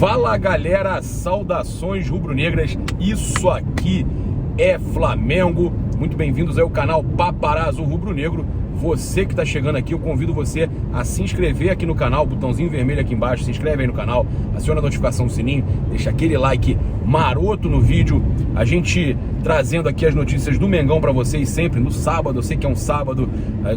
Fala galera, saudações rubro-negras, isso aqui é Flamengo, muito bem-vindos ao canal Paparazzo Rubro-Negro. Você que está chegando aqui, eu convido você a se inscrever aqui no canal, botãozinho vermelho aqui embaixo, se inscreve aí no canal, aciona a notificação do sininho, deixa aquele like maroto no vídeo, a gente trazendo aqui as notícias do Mengão para vocês sempre no sábado. Eu sei que é um sábado,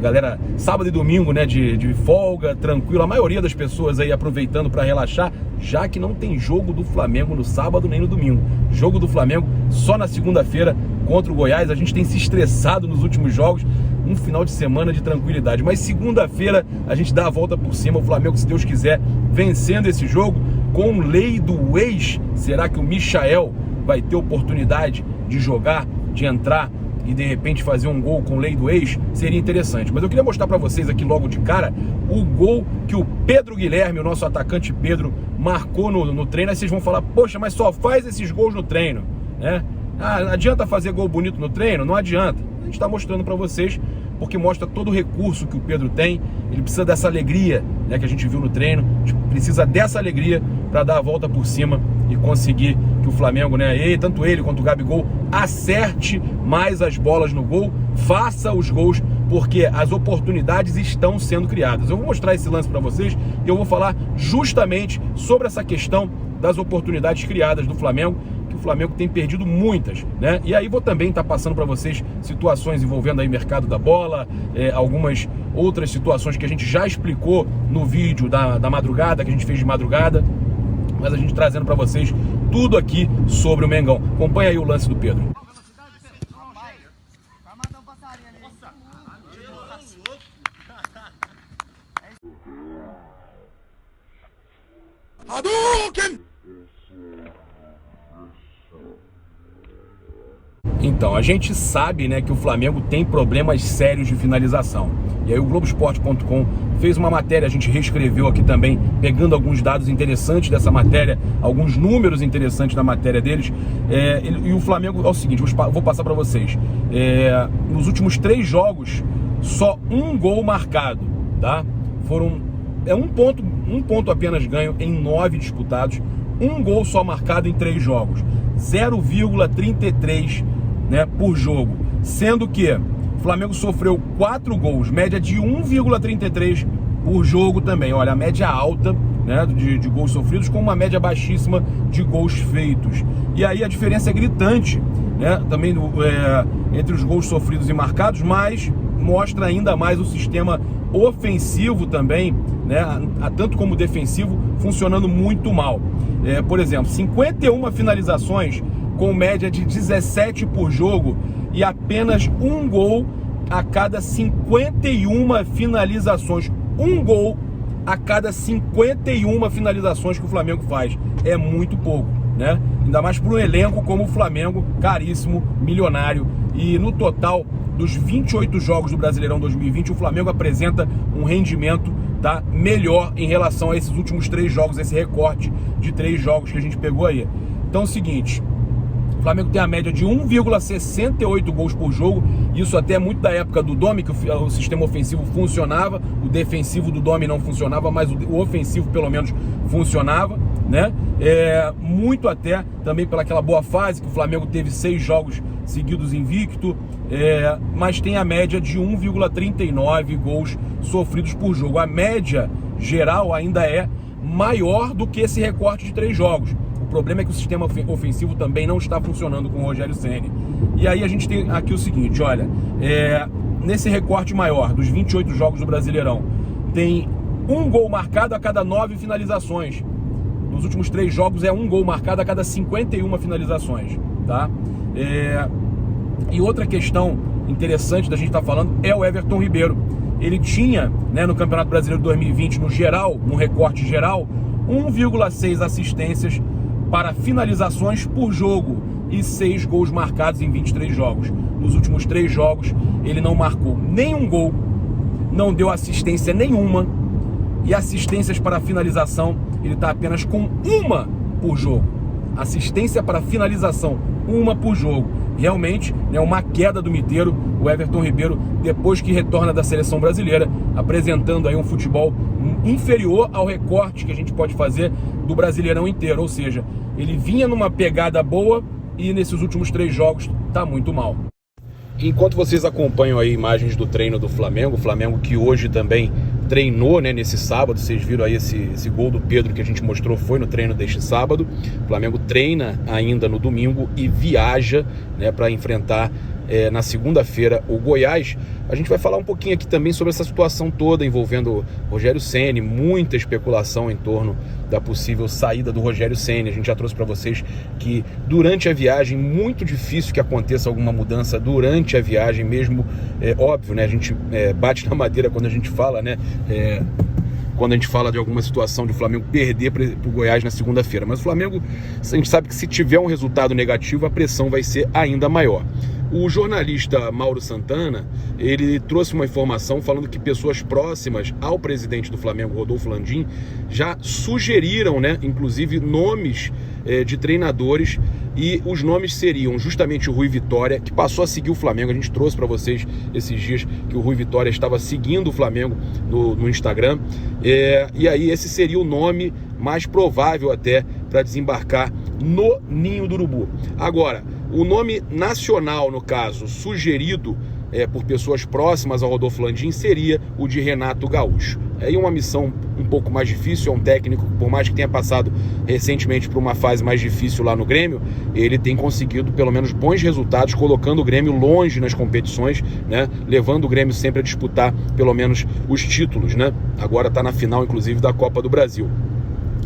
galera, sábado e domingo, né, de folga, tranquilo, a maioria das pessoas aí aproveitando para relaxar, já que não tem jogo do Flamengo no sábado nem no domingo, jogo do Flamengo só na segunda-feira contra o Goiás. A gente tem se estressado nos últimos jogos, um final de semana de tranquilidade, mas segunda-feira a gente dá a volta por cima, o Flamengo, se Deus quiser, vencendo esse jogo com lei do ex. Será que o Michael vai ter oportunidade de jogar, de entrar e de repente fazer um gol com lei do ex? Seria interessante, mas eu queria mostrar para vocês aqui logo de cara o gol que o Pedro Guilherme, o nosso atacante Pedro, marcou no treino. Aí vocês vão falar, poxa, mas só faz esses gols no treino, né? Adianta fazer gol bonito no treino? Não adianta. A gente está mostrando para vocês porque mostra todo o recurso que o Pedro tem. Ele precisa dessa alegria, né, que a gente viu no treino. A gente precisa dessa alegria para dar a volta por cima e conseguir que o Flamengo, né, tanto ele quanto o Gabigol, acerte mais as bolas no gol, faça os gols, porque as oportunidades estão sendo criadas. Eu vou mostrar esse lance para vocês e eu vou falar justamente sobre essa questão das oportunidades criadas do Flamengo, que o Flamengo tem perdido muitas, né? E aí vou também estar passando para vocês situações envolvendo aí mercado da bola, algumas outras situações que a gente já explicou no vídeo da madrugada, que a gente fez de madrugada, mas a gente trazendo para vocês tudo aqui sobre o Mengão. Acompanha aí o lance do Pedro. Então, a gente sabe, né, que o Flamengo tem problemas sérios de finalização. E aí o Globoesporte.com fez uma matéria, a gente reescreveu aqui também, pegando alguns dados interessantes dessa matéria, alguns números interessantes da matéria deles. E o Flamengo, é o seguinte, vou passar para vocês. Nos últimos 3 jogos, só um gol marcado, tá? Um ponto apenas ganho em 9 disputados, um gol só marcado em 3 jogos, 0,33, né, por jogo, sendo que o Flamengo sofreu 4 gols, média de 1,33 por jogo também. Olha, a média alta, né, de gols sofridos com uma média baixíssima de gols feitos. E aí a diferença é gritante, né, também entre os gols sofridos e marcados, mas mostra ainda mais o sistema ofensivo também, né, tanto como defensivo, funcionando muito mal. Por exemplo, 51 finalizações com média de 17 por jogo e apenas um gol a cada 51 finalizações. Um gol a cada 51 finalizações que o Flamengo faz. É muito pouco, né? Ainda mais para um elenco como o Flamengo, caríssimo, milionário. E no total dos 28 jogos do Brasileirão 2020, o Flamengo apresenta um rendimento, tá, melhor em relação a esses últimos 3 jogos, esse recorte de 3 jogos que a gente pegou aí. Então é o seguinte, o Flamengo tem a média de 1,68 gols por jogo, isso até muito da época do Domi, que o sistema ofensivo funcionava, o defensivo do Domi não funcionava, mas o ofensivo pelo menos funcionava, né? Muito até também pelaquela boa fase que o Flamengo teve 6 jogos seguidos invicto, mas tem a média de 1,39 gols sofridos por jogo. A média geral ainda é maior do que esse recorte de 3 jogos. O problema é que o sistema ofensivo também não está funcionando com o Rogério Ceni. E aí a gente tem aqui o seguinte, olha, nesse recorte maior dos 28 jogos do Brasileirão, tem um gol marcado a cada 9 finalizações. Nos últimos 3 jogos é um gol marcado a cada 51 finalizações, tá? E outra questão interessante da gente estar falando é o Everton Ribeiro. Ele tinha, né, no Campeonato Brasileiro de 2020, no geral, no recorte geral, 1,6 assistências para finalizações por jogo e 6 gols marcados em 23 jogos. Nos últimos 3 jogos, ele não marcou nenhum gol, não deu assistência nenhuma, e assistências para finalização, ele está apenas com uma por jogo. Assistência para finalização, uma por jogo. realmente, né, uma queda do miteiro, o Everton Ribeiro, depois que retorna da seleção brasileira, apresentando aí um futebol inferior ao recorte que a gente pode fazer do Brasileirão inteiro, ou seja, ele vinha numa pegada boa e nesses últimos 3 jogos tá muito mal. Enquanto vocês acompanham aí imagens do treino do Flamengo, o Flamengo que hoje também treinou, né, nesse sábado, vocês viram aí esse gol do Pedro que a gente mostrou, foi no treino deste sábado. O Flamengo treina ainda no domingo e viaja, né, para enfrentar na segunda-feira o Goiás. A gente vai falar um pouquinho aqui também sobre essa situação toda envolvendo Rogério Ceni, muita especulação em torno da possível saída do Rogério Ceni. A gente já trouxe para vocês que durante a viagem, muito difícil que aconteça alguma mudança durante a viagem mesmo, óbvio, né? A gente bate na madeira quando a gente fala, né? Quando a gente fala de alguma situação de o Flamengo perder para o Goiás na segunda-feira. Mas o Flamengo, a gente sabe que se tiver um resultado negativo, a pressão vai ser ainda maior. O jornalista Mauro Santana, ele trouxe uma informação falando que pessoas próximas ao presidente do Flamengo, Rodolfo Landim, já sugeriram, né, inclusive nomes de treinadores, e os nomes seriam justamente o Rui Vitória, que passou a seguir o Flamengo. A gente trouxe para vocês esses dias que o Rui Vitória estava seguindo o Flamengo no Instagram, e aí esse seria o nome mais provável até para desembarcar no Ninho do Urubu. Agora, o nome nacional, no caso, sugerido por pessoas próximas ao Rodolfo Landim, seria o de Renato Gaúcho. É uma missão um pouco mais difícil, é um técnico, por mais que tenha passado recentemente por uma fase mais difícil lá no Grêmio, ele tem conseguido pelo menos bons resultados, colocando o Grêmio longe nas competições, né? Levando o Grêmio sempre a disputar pelo menos os títulos, né? Agora está na final, inclusive, da Copa do Brasil.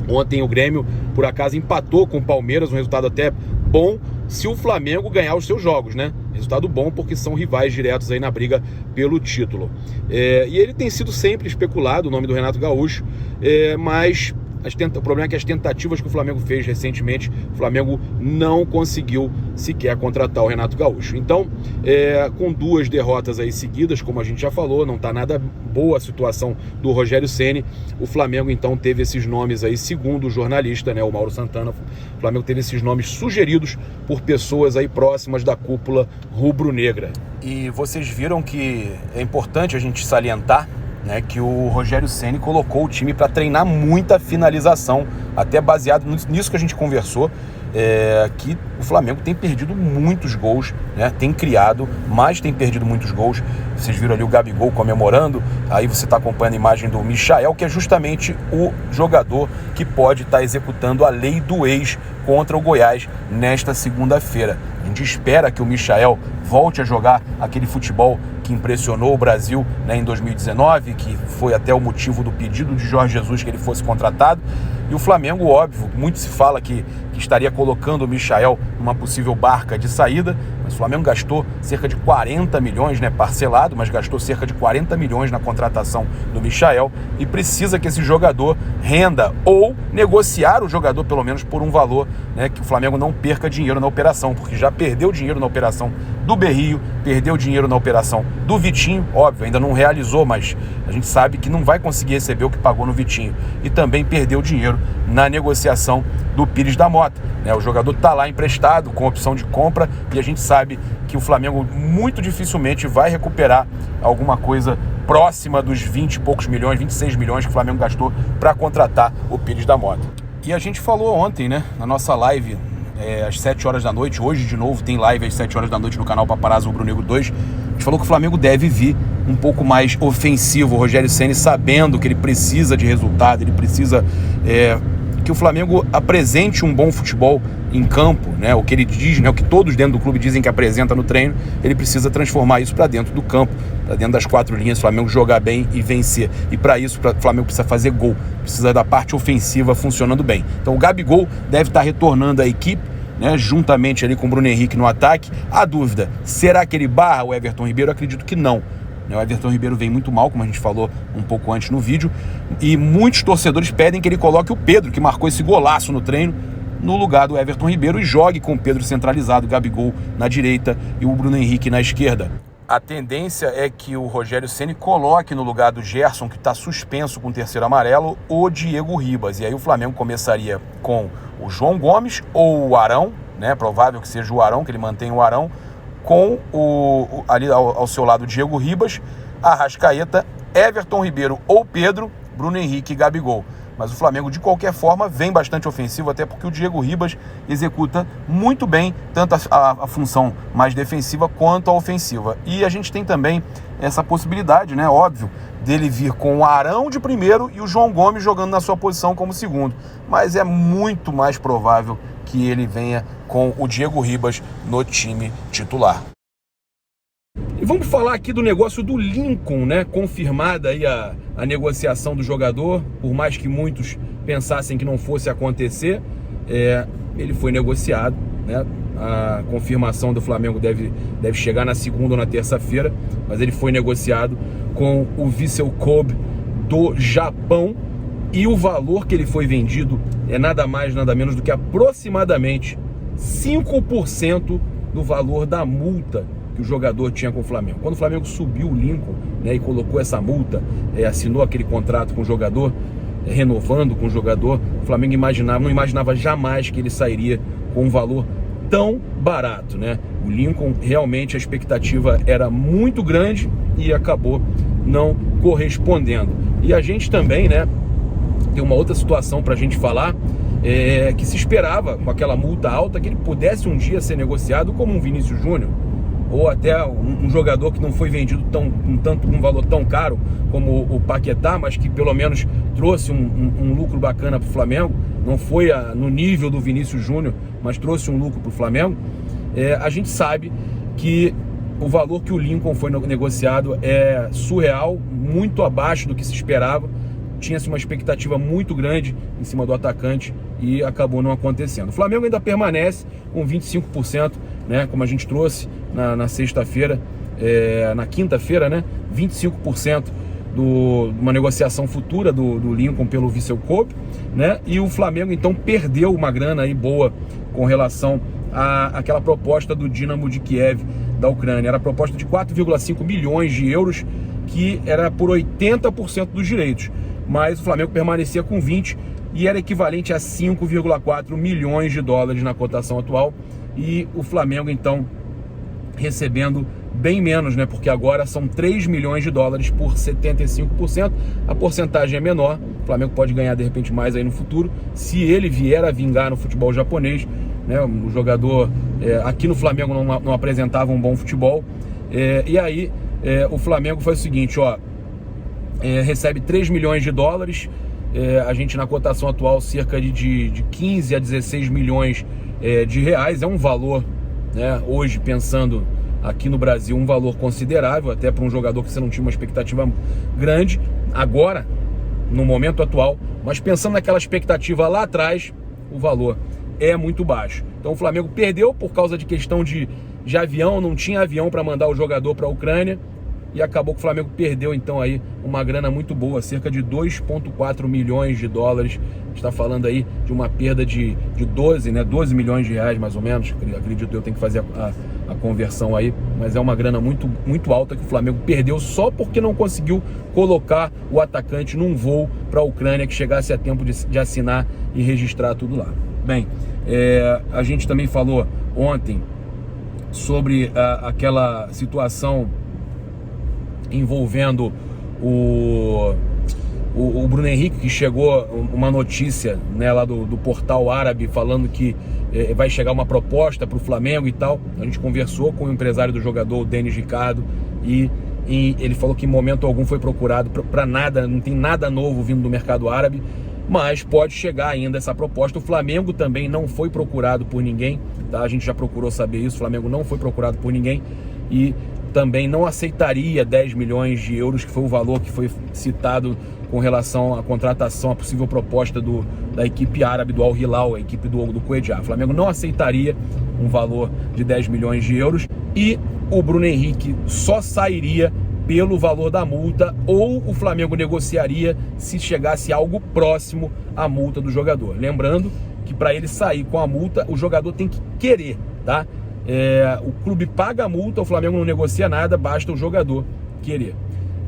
Ontem o Grêmio, por acaso, empatou com o Palmeiras, um resultado até bom, se o Flamengo ganhar os seus jogos, né? Resultado bom porque são rivais diretos aí na briga pelo título. E ele tem sido sempre especulado, o nome do Renato Gaúcho, mas o problema é que as tentativas que o Flamengo fez recentemente, o Flamengo não conseguiu sequer contratar o Renato Gaúcho. Então, com 2 derrotas aí seguidas, como a gente já falou, não está nada boa a situação do Rogério Ceni. O Flamengo então teve esses nomes aí, segundo o jornalista, né, o Mauro Santana, o Flamengo teve esses nomes sugeridos por pessoas aí próximas da cúpula rubro-negra. E vocês viram que é importante a gente salientar, né, que o Rogério Ceni colocou o time para treinar muita finalização, até baseado nisso que a gente conversou, que o Flamengo tem perdido muitos gols, né, tem criado, mas tem perdido muitos gols. Vocês viram ali o Gabigol comemorando, aí você está acompanhando a imagem do Michael, que é justamente o jogador que pode estar executando a lei do ex contra o Goiás nesta segunda-feira. A gente espera que o Michael volte a jogar aquele futebol que impressionou o Brasil, né, em 2019, que foi até o motivo do pedido de Jorge Jesus que ele fosse contratado. E o Flamengo, óbvio, muito se fala que estaria colocando o Michael numa possível barca de saída, mas o Flamengo gastou cerca de 40 milhões, né, parcelado, mas gastou cerca de 40 milhões na contratação do Michael e precisa que esse jogador renda ou negociar o jogador pelo menos por um valor, né, que o Flamengo não perca dinheiro na operação, porque já perdeu dinheiro na operação do Berrio, perdeu dinheiro na operação do Vitinho, óbvio, ainda não realizou, mas a gente sabe que não vai conseguir receber o que pagou no Vitinho, e também perdeu dinheiro na negociação do Pires da Mota, né? O jogador está lá emprestado com opção de compra e a gente sabe que o Flamengo muito dificilmente vai recuperar alguma coisa próxima dos 20 e poucos milhões, 26 milhões que o Flamengo gastou para contratar o Pires da Mota. E a gente falou ontem, né, na nossa live, às 7 horas da noite, hoje de novo tem live às 7 horas da noite no canal Paparazzo Rubro Negro 2, a gente falou que o Flamengo deve vir um pouco mais ofensivo, o Rogério Ceni sabendo que ele precisa de resultado, ele precisa que o Flamengo apresente um bom futebol em campo, né? O que ele diz, né? O que todos dentro do clube dizem que apresenta no treino, ele precisa transformar isso para dentro do campo, para dentro das 4 linhas, o Flamengo jogar bem e vencer. E para isso, o Flamengo precisa fazer gol, precisa da parte ofensiva funcionando bem. Então o Gabigol deve estar retornando à equipe, né, juntamente ali com o Bruno Henrique no ataque. A dúvida, será que ele barra o Everton Ribeiro? Eu acredito que não. O Everton Ribeiro vem muito mal, como a gente falou um pouco antes no vídeo, e muitos torcedores pedem que ele coloque o Pedro, que marcou esse golaço no treino, no lugar do Everton Ribeiro, e jogue com o Pedro centralizado, o Gabigol na direita e o Bruno Henrique na esquerda. A tendência é que o Rogério Ceni coloque no lugar do Gerson, que está suspenso com o terceiro amarelo, o Diego Ribas. E aí o Flamengo começaria com o João Gomes ou o Arão, né? Provável que seja o Arão, que ele mantém o Arão, com ali ao seu lado o Diego Ribas, Arrascaeta, Everton Ribeiro ou Pedro, Bruno Henrique e Gabigol. Mas o Flamengo, de qualquer forma, vem bastante ofensivo, até porque o Diego Ribas executa muito bem tanto a função mais defensiva quanto a ofensiva. E a gente tem também essa possibilidade, né, óbvio, dele vir com o Arão de primeiro e o João Gomes jogando na sua posição como segundo. Mas é muito mais provável que ele venha com o Diego Ribas no time titular. E vamos falar aqui do negócio do Lincoln, né? Confirmada aí a negociação do jogador, por mais que muitos pensassem que não fosse acontecer, ele foi negociado, né? A confirmação do Flamengo deve chegar na segunda ou na terça-feira, mas ele foi negociado com o Vissel Kobe do Japão, e o valor que ele foi vendido é nada mais, nada menos do que aproximadamente 5% do valor da multa que o jogador tinha com o Flamengo. Quando o Flamengo subiu o Lincoln, né, e colocou essa multa, assinou aquele contrato com o jogador, renovando com o jogador, o Flamengo não imaginava jamais que ele sairia com um valor tão barato, né? O Lincoln, realmente a expectativa era muito grande e acabou não correspondendo. E a gente também, né, tem uma outra situação para a gente falar, que se esperava, com aquela multa alta, que ele pudesse um dia ser negociado como um Vinícius Júnior, ou até um jogador que não foi vendido com um valor tão caro como o Paquetá, mas que pelo menos trouxe um lucro bacana para o Flamengo. Não foi no nível do Vinícius Júnior, mas trouxe um lucro para o Flamengo. A gente sabe que o valor que o Lincoln foi negociado é surreal, muito abaixo do que se esperava. Tinha-se uma expectativa muito grande em cima do atacante e acabou não acontecendo. O Flamengo ainda permanece com 25%, né, como a gente trouxe na sexta-feira, na quinta-feira, né, 25% de uma negociação futura do Lincoln pelo Vissel Kobe, né, e o Flamengo então perdeu uma grana aí boa com relação àquela proposta do Dinamo de Kiev da Ucrânia. Era a proposta de 4,5 milhões de euros, que era por 80% dos direitos, mas o Flamengo permanecia com 20% e era equivalente a 5,4 milhões de dólares na cotação atual, e o Flamengo então recebendo bem menos, né? Porque agora são 3 milhões de dólares por 75%, a porcentagem é menor. O Flamengo pode ganhar de repente mais aí no futuro, se ele vier a vingar no futebol japonês, né? O jogador aqui no Flamengo não apresentava um bom futebol, e aí o Flamengo faz o seguinte, ó, recebe 3 milhões de dólares, a gente na cotação atual cerca de 15 a 16 milhões de reais, é um valor, né, hoje pensando aqui no Brasil, um valor considerável, até para um jogador que você não tinha uma expectativa grande, agora, no momento atual, mas pensando naquela expectativa lá atrás, o valor é muito baixo. Então o Flamengo perdeu por causa de questão de avião, não tinha avião para mandar o jogador para a Ucrânia, e acabou que o Flamengo perdeu então aí uma grana muito boa, cerca de 2,4 milhões de dólares. Está falando aí de uma perda de 12 milhões de reais mais ou menos, acredito eu, tenho que fazer a conversão aí, mas é uma grana muito, muito alta que o Flamengo perdeu só porque não conseguiu colocar o atacante num voo para a Ucrânia que chegasse a tempo de assinar e registrar tudo lá. Bem, a gente também falou ontem sobre aquela situação envolvendo o Bruno Henrique, que chegou uma notícia, né, lá do portal árabe falando que vai chegar uma proposta para o Flamengo e tal. A gente conversou com o empresário do jogador, o Denis Ricardo, e ele falou que em momento algum foi procurado para nada, não tem nada novo vindo do mercado árabe, mas pode chegar ainda essa proposta. O Flamengo também não foi procurado por ninguém, tá? A gente já procurou saber isso, o Flamengo não foi procurado por ninguém e também não aceitaria 10 milhões de euros, que foi o valor que foi citado com relação à contratação, a possível proposta da equipe árabe, do Al Hilal, a equipe do Cuejá. O Flamengo não aceitaria um valor de 10 milhões de euros e o Bruno Henrique só sairia pelo valor da multa, ou o Flamengo negociaria se chegasse algo próximo à multa do jogador. Lembrando que para ele sair com a multa, o jogador tem que querer, tá? O clube paga a multa, o Flamengo não negocia nada, basta o jogador querer.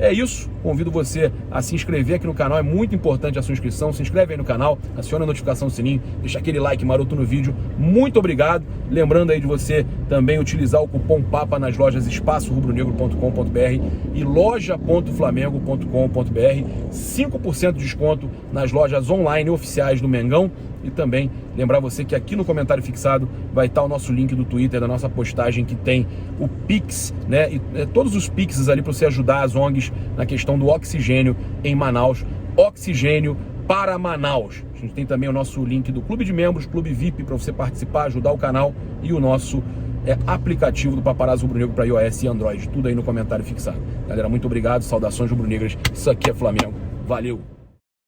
É isso, convido você a se inscrever aqui no canal, é muito importante a sua inscrição, se inscreve aí no canal, aciona a notificação do sininho, deixa aquele like maroto no vídeo, muito obrigado, lembrando aí de você também utilizar o cupom PAPA nas lojas espaçorubronegro.com.br e loja.flamengo.com.br, 5% de desconto nas lojas online oficiais do Mengão. E também lembrar você que aqui no comentário fixado vai estar o nosso link do Twitter, da nossa postagem que tem o Pix, né? E todos os Pixes ali para você ajudar as ONGs na questão do oxigênio em Manaus. Oxigênio para Manaus. A gente tem também o nosso link do Clube de Membros, Clube VIP, para você participar, ajudar o canal, e o nosso aplicativo do Paparazzo Rubro-Negro para iOS e Android. Tudo aí no comentário fixado. Galera, muito obrigado, saudações rubro-negras. Isso aqui é Flamengo. Valeu!